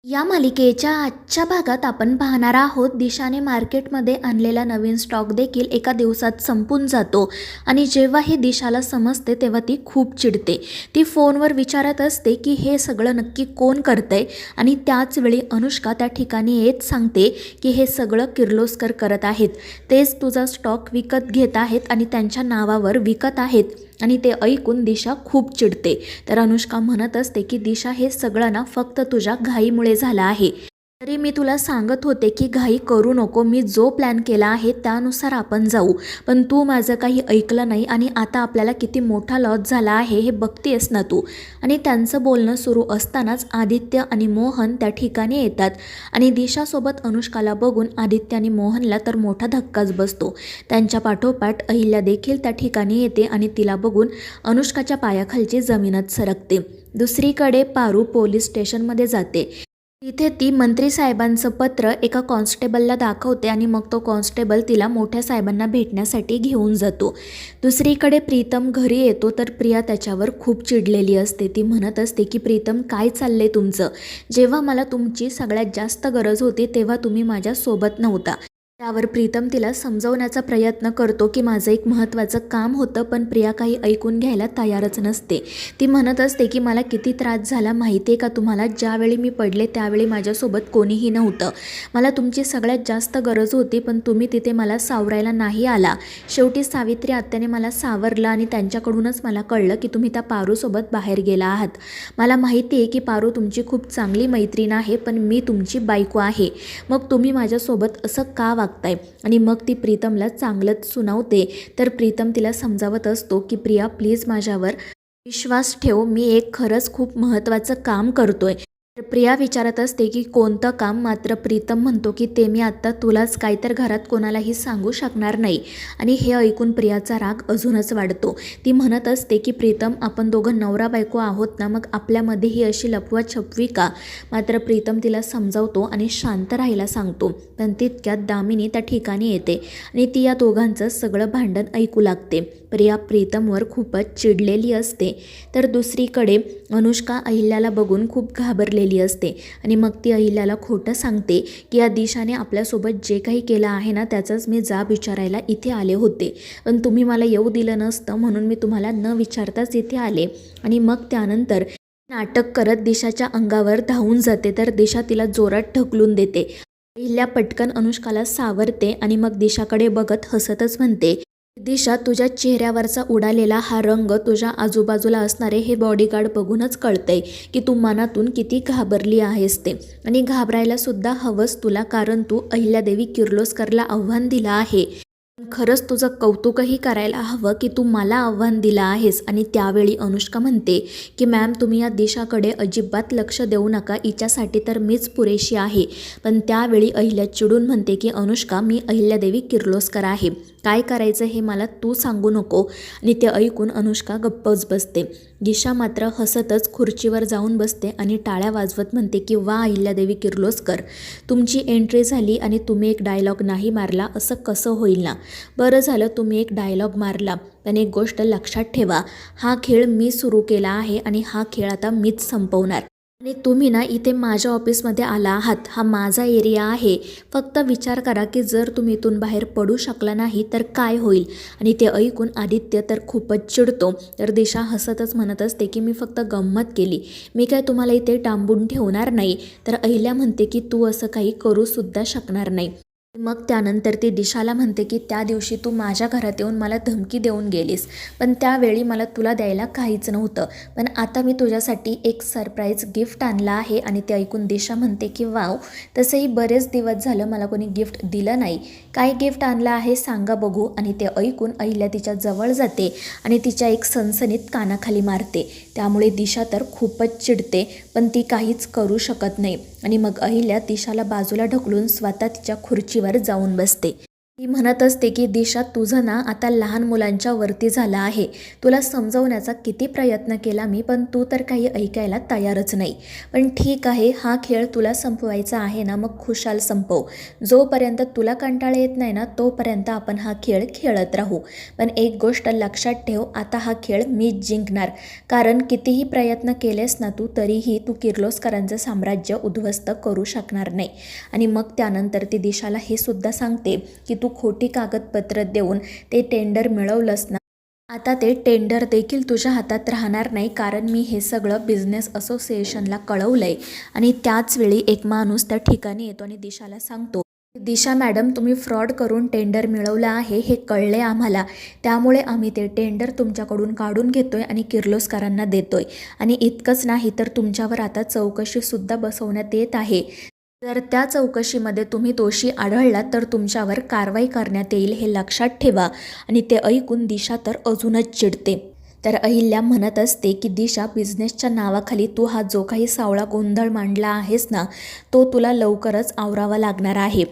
या मालिकेच्या आजच्या भागात आपण पाहणार आहोत दिशाने मार्केटमध्ये आणलेला नवीन स्टॉक देखील एका दिवसात संपून जातो आणि जेव्हा हे दिशाला समजते तेव्हा ती खूप चिडते. ती फोनवर विचारत असते की हे सगळं नक्की कोण करतंय आणि त्याच वेळी अनुष्का त्या ठिकाणी येत सांगते की हे सगळं किर्लोस्कर करत आहेत. तेच तुझा स्टॉक विकत घेत आहेत आणि त्यांच्या नावावर विकत आहेत आणि ते ऐकून दिशा खूप चिडते. तर अनुष्का म्हणत असते की दिशा हे सगळं ना फक्त तुझ्या घाईमुळे झालं आहे. तरी मी तुला सांगत होते की घाई करू नको, मी जो प्लॅन केला आहे त्यानुसार आपण जाऊ, पण तू माझं काही ऐकलं नाही आणि आता आपल्याला किती मोठा लॉस झाला आहे हे बघतेस ना तू. आणि त्यांचं बोलणं सुरू असतानाच आदित्य आणि मोहन त्या ठिकाणी येतात आणि दिशासोबत अनुष्काला बघून आदित्य आणि मोहनला तर मोठा धक्काच बसतो. त्यांच्या पाठोपाठ अहिल्या देखील त्या ठिकाणी येते आणि तिला बघून अनुष्काच्या पायाखालची जमीनच सरकते. दुसरीकडे पारू पोलीस स्टेशनमध्ये जाते. तिथे ती मंत्री साहेबांचं पत्र एका कॉन्स्टेबलला दाखवते आणि मग तो कॉन्स्टेबल तिला मोठ्या साहेबांना भेटण्यासाठी घेऊन जातो. दुसरीकडे प्रीतम घरी येतो तर प्रिया त्याच्यावर खूप चिडलेली असते. ती म्हणत असते की प्रीतम काय चाललंय तुमचं? जेव्हा मला तुमची सगळ्यात जास्त गरज होती तेव्हा तुम्ही माझ्यासोबत नव्हता. त्यावर प्रीतम तिला समजवण्याचा प्रयत्न करतो की माझं एक महत्त्वाचं काम होतं, पण प्रिया काही ऐकून घ्यायला तयारच नसते. ती म्हणत असते की मला किती त्रास झाला माहिती आहे का तुम्हाला? ज्यावेळी मी पडले त्यावेळी माझ्यासोबत कोणीही नव्हतं. मला तुमची सगळ्यात जास्त गरज होती पण तुम्ही तिथे मला सावरायला नाही आला. शेवटी सावित्री आत्याने मला सावरलं आणि त्यांच्याकडूनच मला कळलं की तुम्ही त्या पारूसोबत बाहेर गेला आहात. मला माहिती आहे की पारू तुमची खूप चांगली मैत्रीण आहे, पण मी तुमची बायको आहे. मग तुम्ही माझ्यासोबत असं का वागताय? आणि मग ती प्रीतमला चांगलंच सुनावते. तर प्रीतम तिला समजावत असतो की प्रिया प्लीज माझ्यावर विश्वास ठेव, मी एक खरंच खूप महत्त्वाचं काम करतोय. तर प्रिया विचारत असते की कोणतं काम? मात्र प्रीतम म्हणतो की ते मी आत्ता तुलाच काय तर घरात कोणालाही सांगू शकणार नाही. आणि हे ऐकून प्रियाचा राग अजूनच वाढतो. ती म्हणत असते की प्रीतम आपण दोघं नवरा बायको आहोत ना, मग आपल्यामध्ये ही अशी लपवाछपवी का? मात्र प्रीतम तिला समजावतो आणि शांत राहायला सांगतो. पण तितक्यात दामिनी त्या ठिकाणी येते आणि ती या दोघांचं सगळं भांडण ऐकू लागते. प्रिया प्रीतमवर खूपच चिडलेली असते. तर दुसरीकडे अनुष्का अहिल्याला बघून खूप घाबरलेली असते आणि मग ती अहिल्याला खोटं सांगते की या दिशाने आपल्यासोबत जे काही केलं आहे ना त्याचाच मी जाब विचारायला इथे आले होते, पण तुम्ही मला येऊ दिलं नसतं म्हणून मी तुम्हाला न विचारताच इथे आले. आणि मग त्यानंतर नाटक करत दिशाच्या अंगावर धावून जाते. तर दिशा तिला जोरात ढकलून देते. अहिल्या पटकन अनुष्काला सावरते आणि मग दिशाकडे बघत हसतच म्हणते, दिशा तुझ्या चेहऱ्यावरचा उडालेला हा रंग तुझ्या आजूबाजूला असणारे हे बॉडीगार्ड बघूनच कळतंय की तू मनातून किती घाबरली आहेस ते. आणि घाबरायला सुद्धा हवंच तुला, कारण तू अहिल्यादेवी किर्लोस्करला आव्हान दिलं आहे. खरंच तुझं कौतुकही करायला हवं की तू मला आव्हान दिलं आहेस. आणि त्यावेळी अनुष्का म्हणते की मॅम तुम्ही या दिशाकडे अजिबात लक्ष देऊ नका, हिच्यासाठी तर मीच पुरेशी आहे. पण त्यावेळी अहिल्या चिडून म्हणते की अनुष्का मी अहिल्यादेवी किर्लोस्कर आहे, काय करायचं हे मला तू सांगू नको. आणि ते ऐकून अनुष्का गप्पच बसते. दिशा मात्र हसतच खुर्चीवर जाऊन बसते आणि टाळ्या वाजवत म्हणते की वा अहिल्यादेवी किर्लोस्कर, तुमची एंट्री झाली आणि तुम्ही एक डायलॉग नाही मारला, असं कसं होईल ना? बरं झालं तुम्ही एक डायलॉग मारला, पण एक गोष्ट लक्षात ठेवा, हा खेळ मी सुरू केला आहे आणि हा खेळ आता मीच संपवणार. आणि तुम्ही ना इथे माझ्या ऑफिसमध्ये आला आहात, हा माझा एरिया आहे. फक्त विचार करा की जर तुम्ही इथून बाहेर पडू शकला नाही तर काय होईल. आणि ते ऐकून आदित्य तर खूपच चिडतो. तर दिशा हसतच म्हणत असते की मी फक्त गंमत केली, मी काय तुम्हाला इथे डांबून ठेवणार नाही. तर अहिल्या म्हणते की तू असं काही करूसुद्धा शकणार नाही. मग त्यानंतर ती दिशाला म्हणते की त्या दिवशी तू माझ्या घरात येऊन मला धमकी देऊन गेलीस, पण त्यावेळी मला तुला द्यायला काहीच नव्हतं, पण आता मी तुझ्यासाठी एक सरप्राईज गिफ्ट आणलं आहे. आणि ते ऐकून दिशा म्हणते की वाव, तसंही बरेच दिवस झालं मला कोणी गिफ्ट दिलं नाही, काय गिफ्ट आणलं आहे सांगा बघू. आणि ते ऐकून अहिल्या तिच्या जवळ जाते आणि तिच्या एक सणसणीत कानाखाली मारते. त्यामुळे दिशा तर खूपच चिडते, पण ती काहीच करू शकत नाही. आणि मग अहिल्या दिशाला बाजूला ढकलून स्वतः तिच्या खुर्चीवर जाऊन बसते. ती म्हणत असते की दिशा तुझं ना आता लहान मुलांच्या वरती झालं आहे. तुला समजवण्याचा किती प्रयत्न केला मी, पण तू तर काही ऐकायला तयारच नाही. पण ठीक आहे, हा खेळ तुला संपवायचा आहे ना, मग खुशाल संपव. जोपर्यंत तुला कंटाळा येत नाही ना तोपर्यंत आपण हा खेळ खेळत राहू. पण एक गोष्ट लक्षात ठेव, आता हा खेळ मीच जिंकणार. कारण कितीही प्रयत्न केलेस ना तरीही तू किर्लोस्करांचं साम्राज्य उद्ध्वस्त करू शकणार नाही. आणि मग त्यानंतर ती दिशाला हे सुद्धा सांगते की तू खोटी कागदपत्र देऊन ते टेंडर मिळवलंस ना, आता ते टेंडर देखील तुझ्या हातात राहणार नाही. कारण मी हे सगळं बिझनेस असोसिएशनला कळवलंय. आणि त्याचवेळी एक माणूस त्या ठिकाणी येतो आणि दिशाला सांगतो, दिशा मॅडम, तुम्ही फ्रॉड करून टेंडर मिळवलं आहे हे कळले आम्हाला. त्यामुळे आम्ही ते टेंडर तुमच्याकडून काढून घेतोय आणि किर्लोस्करांना देतोय. आणि इतकंच नाही तर तुमच्यावर आता चौकशीसुद्धा बसवण्यात येत आहे. जर त्या चौकशीमध्ये तुम्ही दोषी आढळलात तर तुमच्यावर कारवाई करण्यात येईल, हे लक्षात ठेवा. आणि ते ऐकून दिशा तर अजूनच चिडते. तर अहिल्या म्हणत असते की दिशा, बिझनेसच्या नावाखाली तू हा जो काही सावळा गोंधळ मांडला आहेस ना, तो तुला लवकरच आवरावा लागणार आहे.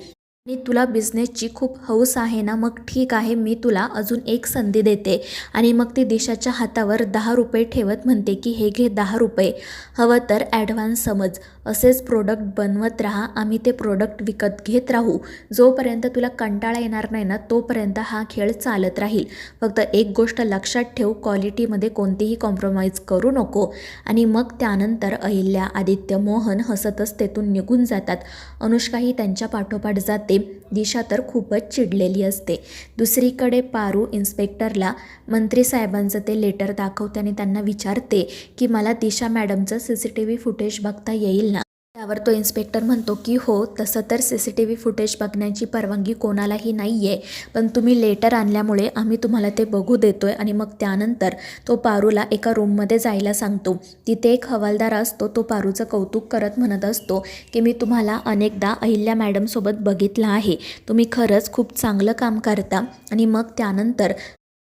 आणि तुला बिझनेसची खूप हौस आहे ना, मग ठीक आहे, मी तुला अजून एक संधी देते. आणि मग ती दिशाच्या हातावर 10 रुपये ठेवत म्हणते की हे घे 10 रुपये, हवं तर ॲडव्हान्स समज. असेच प्रोडक्ट बनवत राहा, आम्ही ते प्रोडक्ट विकत घेत राहू. जोपर्यंत तुला कंटाळा येणार नाही ना तोपर्यंत हा खेळ चालत राहील. फक्त एक गोष्ट लक्षात ठेव, क्वालिटीमध्ये कोणतीही कॉम्प्रोमाइज करू नको. आणि मग त्यानंतर अहिल्या, आदित्य, मोहन हसतच तेथून निघून जातात. अनुष्काही त्यांच्या पाठोपाठ जाते. दिशा तर खूपच चिडलेली असते. दुसरीकडे पारू इन्स्पेक्टरला मंत्री साहेबांचं ते लेटर दाखवते आणि त्यांना विचारते की मला दिशा मॅडमचं CCTV फुटेज बघता येईल ना. त्यावर तो इन्स्पेक्टर म्हणतो की हो, तसं तर CCTV फुटेज बघण्याची परवानगी कोणालाही नाही आहे, पण तुम्ही लेटर आणल्यामुळे आम्ही तुम्हाला ते बघू देतोय. आणि मग त्यानंतर तो पारूला एका रूममध्ये जायला सांगतो. तिथे एक हवालदार असतो. तो पारूचं कौतुक करत म्हणत असतो की मी तुम्हाला अनेकदा अहिल्या मॅडमसोबत बघितलं आहे, तुम्ही खरंच खूप चांगलं काम करता. आणि मग त्यानंतर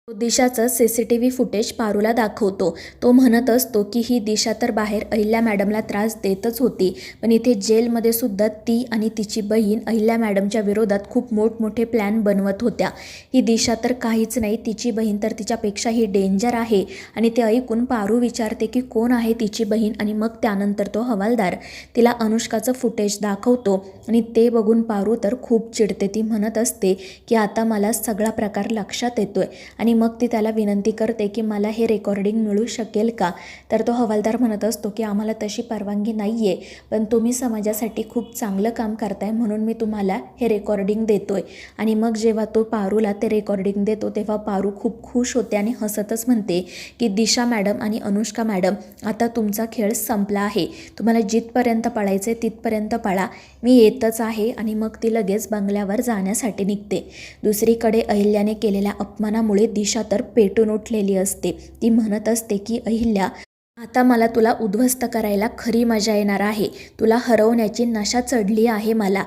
तो दिशाचं CCTV फुटेज पारूला दाखवतो. तो म्हणत असतो की ही दिशा तर बाहेर अहिल्या मॅडमला त्रास देतच होती, पण इथे जेलमध्ये सुद्धा ती आणि तिची बहीण अहिल्या मॅडमच्या विरोधात खूप मोठमोठे प्लॅन बनवत होत्या. ही दिशा तर काहीच नाही, तिची बहीण तर तिच्यापेक्षाही डेंजर आहे. आणि ते ऐकून पारू विचारते की कोण आहे तिची बहीण. आणि मग त्यानंतर तो हवालदार तिला अनुष्काचं फुटेज दाखवतो. आणि ते बघून पारू तर खूप चिडते. ती म्हणत असते की आता मला सगळा प्रकार लक्षात येतोय. आणि मग ती त्याला विनंती करते की मला हे रेकॉर्डिंग मिळू शकेल का. तर तो हवालदार म्हणत असतो की आम्हाला तशी परवानगी नाही आहे, पण तुम्ही समाजासाठी खूप चांगलं काम करताय म्हणून मी तुम्हाला हे रेकॉर्डिंग देतोय. आणि मग जेव्हा तो पारूला ते रेकॉर्डिंग देतो तेव्हा पारू खूप खुश होते आणि हसतच म्हणते की दिशा मॅडम आणि अनुष्का मॅडम, आता तुमचा खेळ संपला आहे. तुम्हाला जिथपर्यंत पळायचे तिथपर्यंत पळा, मी येतच आहे. आणि मग ती लगेच बंगल्यावर जाण्यासाठी निघते. दुसरीकडे अहिल्याने केलेल्या अपमानामुळे दिशा तर पेटून उठलेली असते. ती म्हणत असते की अहिल्या, आता मला तुला उद्ध्वस्त करायला खरी मजा येणार आहे. तुला हरवण्याची नशा चढली आहे मला.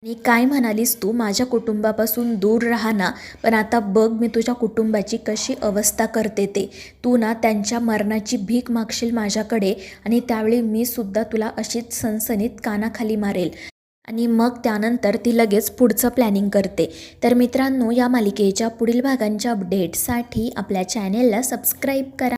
आणि काय म्हणालीस तू, माझ्या कुटुंबापासून दूर राहा ना, पण आता बघ मी तुझ्या कुटुंबाची कशी अवस्था करते ते. तू ना त्यांच्या मरणाची भीक मागशील माझ्याकडे आणि त्यावेळी मी सुद्धा तुला अशीच सणसणीत कानाखाली मारेल. आणि मग त्यानंतर ती लगेच पुढचं प्लॅनिंग करते. तर मित्रांनो, या मालिकेच्या पुढील भागांच्या अपडेट्ससाठी आपल्या चॅनेलला सबस्क्राईब करा.